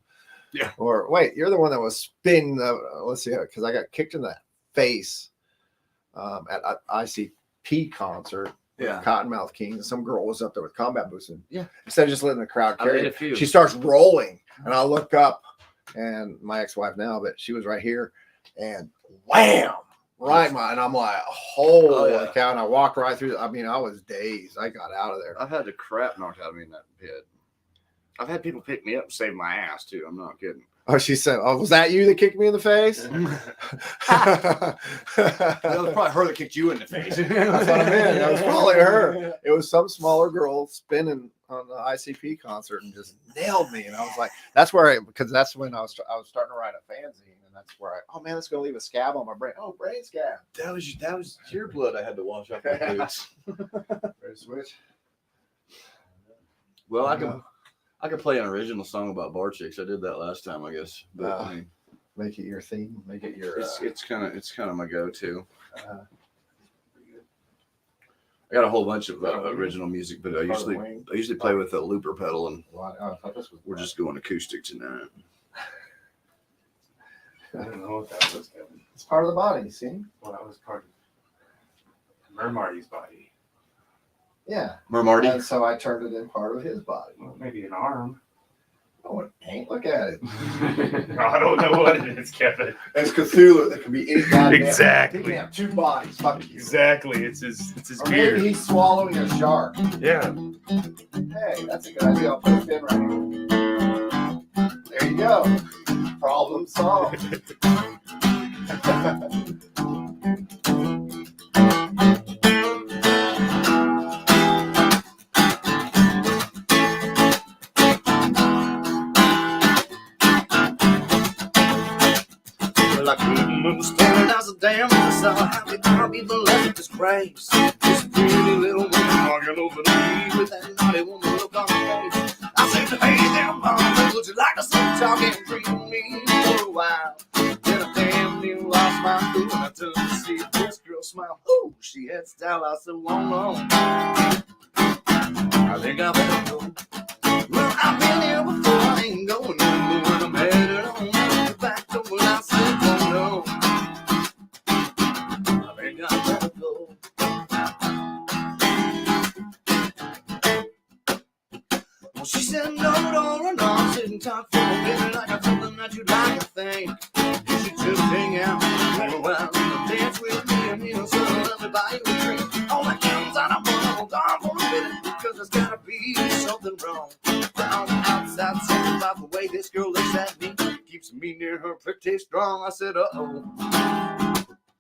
Yeah. Or wait, you're the one that was spinning. Let's see, because I got kicked in the face at ICP concert, Cottonmouth Kings. And some girl was up there with combat boots. And Yeah. instead of just letting the crowd I made carry a few. she starts rolling. And I look up, and my ex-wife now, but she was right here, and wham! Right, and I'm like, holy cow! And I walked right through. I mean, I was dazed. I got out of there. I've had the crap knocked out of me in that pit. I've had people pick me up and save my ass too. I'm not kidding. Oh, she said, "Oh, was that you that kicked me in the face?" That was probably her that kicked you in the face. That's what I meant. That was probably her. It was some smaller girl spinning on the ICP concert and just nailed me. And I was like, that's where because that's when I was starting to write a fanzine, and that's where oh man, it's gonna leave a scab on my brain. Oh, brain scab. That was your blood I had to wash off my boots. Switch. Well, I could play an original song about bar chicks. I did that last time, I guess. But I mean, Make it your theme. Make it your. it's kind of my go-to. I got a whole bunch of original music, but I usually play with a looper pedal, and we're just going acoustic tonight. I don't know what that was, Kevin. It's part of the body. See? Well, that was part of Mermarty's body. Yeah. Mermarty. And so I turned it in part of his body. Well, maybe an arm. Oh, it ain't. Look at it. I don't know what it is, Kevin. It's Cthulhu. That can be any goddamn. Exactly. He can have two bodies. Fuck you. Exactly. It's his Or beard. maybe he's swallowing a shark. Yeah. Hey, that's a good idea. I'll put a pin right here. There you go. Problem solved. Well, I couldn't understand as a damn myself how the army the left disgrace. This pretty little woman arguing over me with that naughty woman look on her face. I said, hey, damn mom, would you like to sit talk and treat me for a while? Then I damn near lost my cool and I turned to see this girl smile. Ooh, she had style. I said, whoa. I think I better go. Well, I've been here before, I ain't going no more. I'm headed on the back door. I said, oh no. I think I better go. Well, she said, no, don't run on. Sit and talk for a minute. I got something that you'd like to think. You should just hang out for a while and dance with me. And you know, so let me buy you a drink. All the comes out of one, hold on for a minute. Because there's gotta be something wrong. Down outside, something about the way this girl looks at me. Keeps me near her pretty strong. I said, uh-oh.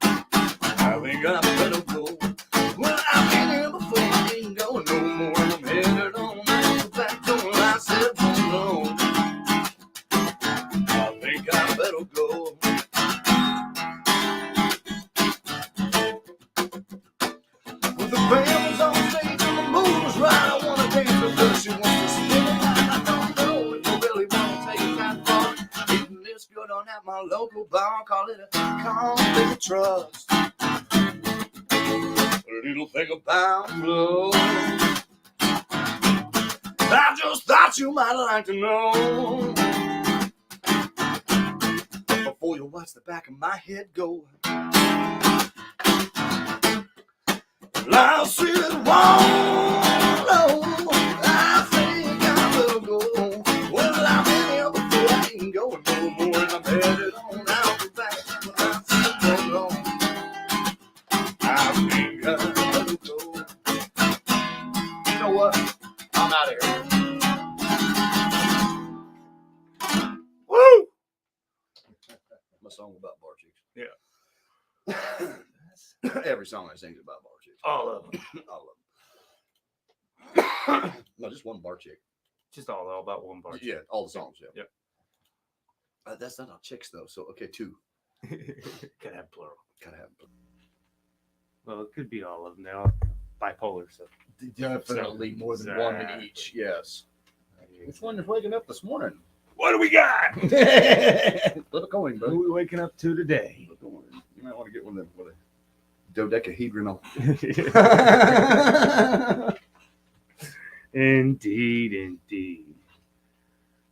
I think I better go. Well, I've been here before. I ain't going no more. I'm headed on out the back door. I said, oh no. I think I better go. With the band was on stage and the mood was right, I wanna dance with her. She wants to spin it out. I don't know if you really wanna take it that far. Eating this good on at my local bar, call it a conflict of trust. A little thing about love. I just thought you might like to know. Before you watch the back of my head go. I said, whoa, no, I think I better go. Well, I've been here before, I ain't going no more. And I'm headed on out the back. I said, oh no, I think I better go. You know what? I'm out of here. Woo! My song about bar chicks. Yeah. Every song I sing is about bar chicks. All of them. All of them. No, just one bar chick. Just all about one bar. Yeah, all the songs. Yeah. Yep. That's not all chicks though. So okay, two. Gotta have plural. Gotta have. Well, it could be all of them. They're all bipolar, so. Definitely more than one in each. Yes. Which one is waking up this morning? What do we got? Flip a coin, bro. Who are we waking up to today? Flip a coin. You might want to get one of them with a dodecahedronal. Indeed.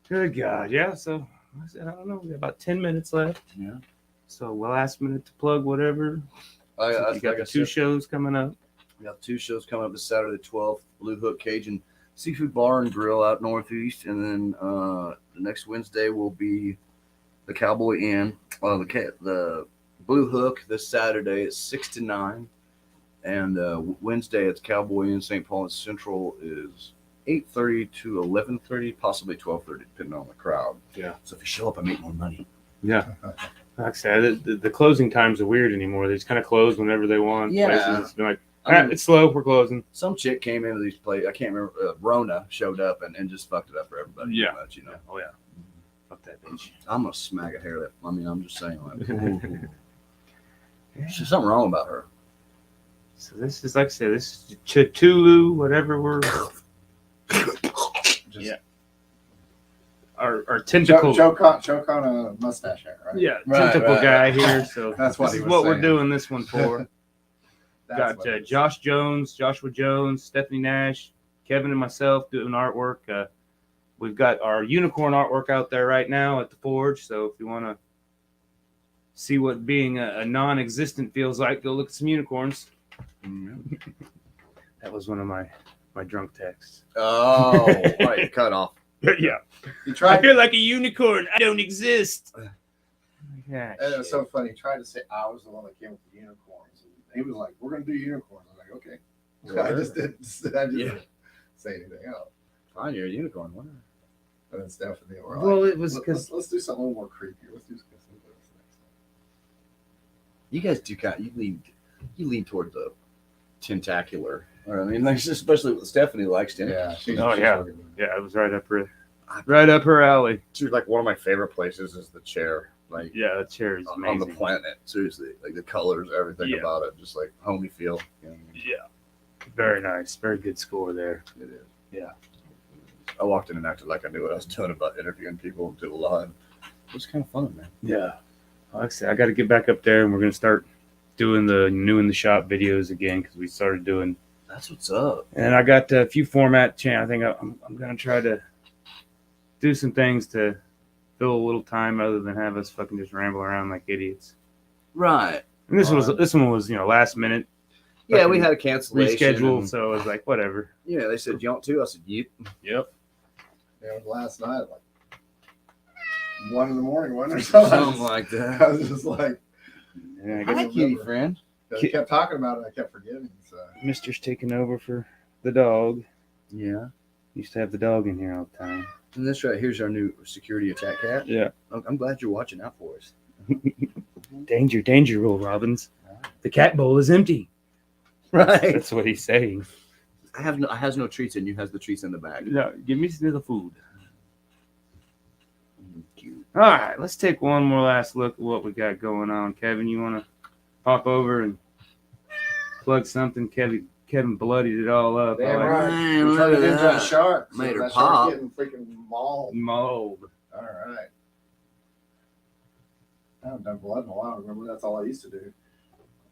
Good God. Yeah, so I said, I don't know. We got about 10 minutes left. Yeah. So, last minute to plug whatever. I You got the two shows coming up. We got 2 shows coming up this Saturday, the 12th. Blue Hook Cajun Seafood Bar and Grill out northeast, and then the next Wednesday will be the Cowboy Inn. The Blue Hook this Saturday at 6 to 9, and Wednesday at the Cowboy Inn St. Paul and Central is 8:30 to 11:30, possibly 12:30, depending on the crowd. Yeah. So if you show up, I make more money. Yeah. Like I said, the closing times are weird anymore. They just kind of close whenever they want. Yeah. Places. It's been like, I mean, it's slow. We're closing. some chick came into these places. I can't remember. Rona showed up and just fucked it up for everybody. Yeah. Much, you know. Oh, yeah. Fuck that bitch. I'm gonna smack a hair lip. I mean, I'm just saying. Like, there's something wrong about her. So this is, like I said, this is Cthulhu, whatever we're... Just Our tentacle... choke on a mustache hair, right? Yeah, Right, tentacle right. guy here. So That's what this he is was what we're saying. doing this one for. That's Got what it is. Joshua Jones, Stephanie Nash, Kevin and myself doing artwork. We've got our unicorn artwork out there right now at the Forge. So if you want to see what being a non-existent feels like, go look at some unicorns. That was one of my drunk texts. Oh, right, cut off. Yeah. He I tried. feel like a unicorn. I don't exist. Yeah. And it was so funny. He tried to say I was the one that came with the unicorns. And he was like, "We're gonna do unicorns." I'm like, "Okay." I just didn't say anything else. Fine, you're a unicorn. Whatever. And then Stephanie were like, Well, it was let's because do something a little more creepy. Let's do something next You guys do kind. You lean toward the tentacular. Or, I mean, like, especially what Stephanie likes. time. Yeah. She's, Oh, she's yeah. fucking- yeah, it was right up her alley. Dude, like one of my favorite places is the chair. Like Yeah, that chair is on amazing. the planet. Seriously, like the colors, everything Yeah. about it, just like homey feel. You know what I mean? Yeah, very nice, very good score there. It is. Yeah. I walked in and acted like I knew what I was doing about interviewing people and did a live. It was kind of fun, man. Yeah, like I said, I got to get back up there, and we're gonna start doing the new in the shop videos again because we started doing. That's what's up. And I got a few format change. I think I'm gonna try to do some things to fill a little time other than have us fucking just ramble around like idiots. Right. And this one was last minute. Yeah, we had a cancellation. Reschedule, and- so I was like, whatever. Yeah, they said, "You want to?" I said, "Yep." Yep. Yeah, it was last night, like 1 in the morning, one or something. Something like I that. was just like, Yeah, I Hi, guess cutie friend. I kept talking about it. I kept forgetting. So Mister's taking over for the dog. Yeah. Used to have the dog in here all the time. And this right here's our new security attack cat. Yeah. I'm glad you're watching out for us. Danger, danger, Will Robbins. The cat bowl is empty. Right. That's what he's saying. I has no treats in you. Has the treats in the bag. No, give me some of the food. Cute. All right, let's take one more last look at what we got going on. Kevin, you want to pop over and plug something? Kevin bloodied it all up. damn I like right. Man, We look turned at it into a that. shark. So Made her that pop. shark's getting freaking mauled. mold. All right. I haven't done blood in a while. Remember, that's all I used to do.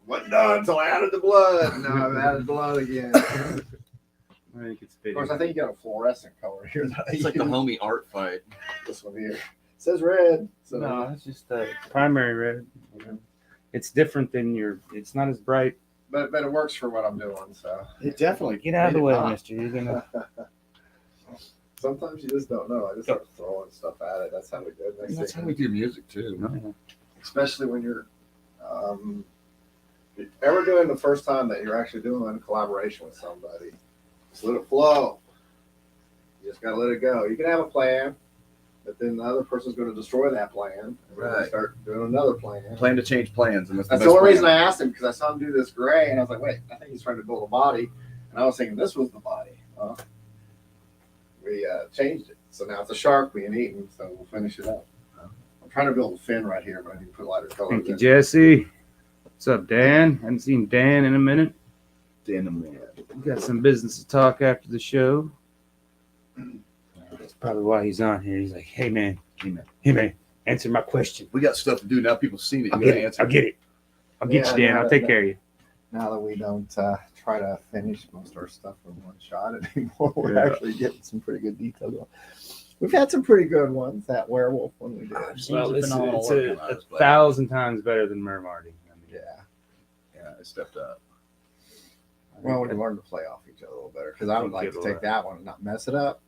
Wasn't done until I added the blood. Now I've added blood again. Of I think it's fitting. course, I think you got a fluorescent color here. that I It's like the use. homie art fight. This one here. It says red. So No, it's just primary red. It's different than it's not as bright. but it works for what I'm doing. So It definitely Get out of the made it way, pop. mister. You're going to. sometimes you just don't know. I just start throwing stuff at it. That's how we do it. Next That's thing how we do music too. especially when you're if you're ever doing the first time that you're actually doing a collaboration with somebody, just let it flow. You just gotta let it go. You can have a plan, but then the other person's going to destroy that plan, and we're going Right. to start doing another plan. Plan to change plans, and that's That's the the best only reason plan. I asked him, because I saw him do this gray, and I was like, wait, I think he's trying to build a body, and I was thinking this was the body. Well, we changed it, so now it's a shark being eaten. So we'll finish it up. I'm trying to build a fin right here, but I need to put lighter colors Thank you, in. Jesse. What's up, Dan? Haven't seen Dan in a minute. Denim. We got some business to talk after the show. That's probably why he's on here. He's like, hey, man. Answer my question. We got stuff to do now. People seen it. I'll You get gotta it. answer. I'll get it. I'll get Yeah, you, Dan. no, I'll take no. care of you. Now that we don't try to finish most of our stuff in one shot anymore, we're Yeah. actually getting some pretty good detail going. We've had some pretty good ones. That werewolf one we did. Well, it's phenomenal a work on this, but- 1,000 times better than Mermarty. I mean, Yeah. Yeah, it stepped up. Well, we can learn to play off each other a little better because I would like to take that one and not mess it up,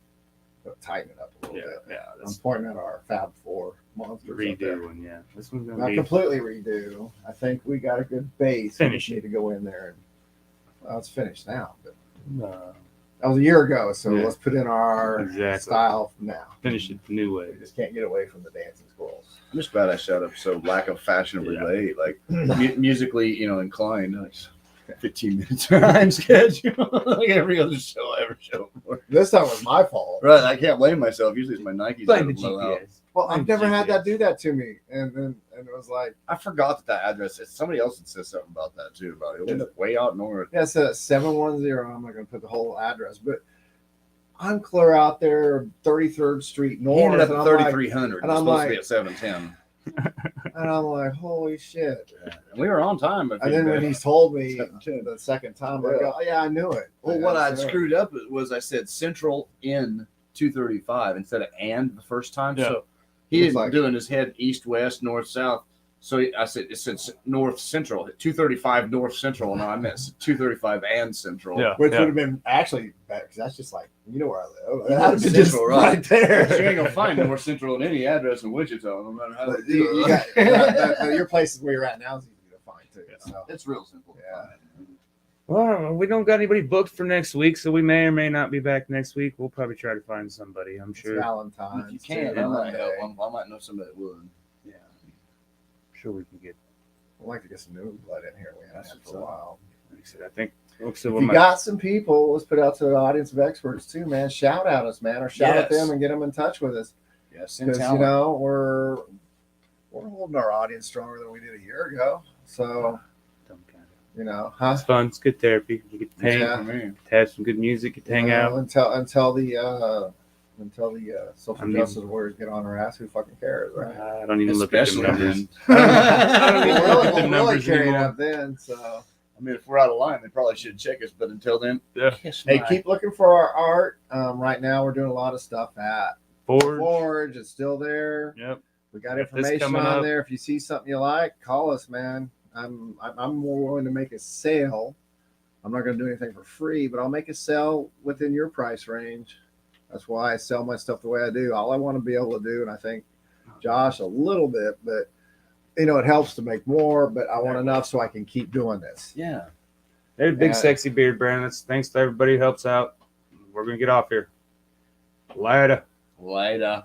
but tighten it up a little bit. Yeah, I'm that's pointing at our Fab Four monsters. redo one. Yeah, this one's gonna Not be completely redo. I think we got a good base. Finish We just need to go in there and well, it's finished now, but uh, that was a year ago. So Yeah. let's put in our Exactly. style from now. finish it the new We way. just can't get away from the dancing squirrels. I'm just glad I showed up so lack of fashionably Yeah. late, like musically, inclined. Like 15 minutes behind schedule, like every other show I ever showed for. This time was my fault. Right, I can't blame myself. Usually it's my Nikes. Blame that the blow out. GPS. Well, I've never had GPS. that do that to me, and it was like, I forgot that address. Somebody else had said something about that too. About it was way out north. yeah, it said 710. I'm not going to put the whole address, but I'm clear out there, 33rd Street North. He ended up and at I'm like- 3300. and It's I'm supposed to be like- at 710. And I'm like, holy shit. And we were on time. But And then when he told me 7:10. the second time, I go, oh, yeah, I knew it. Well, Yeah, what I'd sir. screwed up was I said Central in 235 instead of and the first time. Yeah. So he Looks didn't like- do in his head east, west, north, south. So I said it said north central, 235 north central, and I meant 235 and central. Yeah, Which yeah. would have been actually better because that's just like, you know where I live. Yeah, That'd have been just Central, right. right there. You ain't gonna find north central in any address in Wichita, no matter how But they you, do you it. got, your place is where you're at now is easy to find too. So. It's real simple. Yeah. Well, we don't got anybody booked for next week, so we may or may not be back next week. We'll probably try to find somebody. I'm It's sure. Valentine's. If you can, too, I might Monday. help. I might know somebody that would. Yeah, sure we can get. I'd like to get some new blood in here. We haven't had for a while. Like I said, I think. If you got some people, let's put out to the audience of experts too, man. Shout out us, man, or shout at Yes. them and get them in touch with us Yeah, send because talent. we're holding our audience stronger than we did a year ago. So huh? It's fun. It's good therapy. You get to hang, Yeah. For me. to have some good music, get to hang out. until the social I mean- justice warriors get on our ass. Who fucking cares, right? I don't even look at them Especially numbers. then. I don't even We'll look at really, the we'll really numbers carry it anymore. up then. So I mean, if we're out of line, they probably should check us. But until then, Yeah. kiss hey, my- keep looking for our art. Right now, we're doing a lot of stuff at Forge. Forge. It's still there. Yep. We got Got this information coming on up. there. If you see something you like, call us, man. I'm more willing to make a sale. I'm not going to do anything for free, but I'll make a sale within your price range. That's why I sell my stuff the way I do. All I want to be able to do, and I think Josh a little bit, but it helps to make more. But I want enough so I can keep doing this. Yeah. There's big Yeah. sexy beard brand. Thanks to everybody who helps out. We're gonna get off here. Later. Later.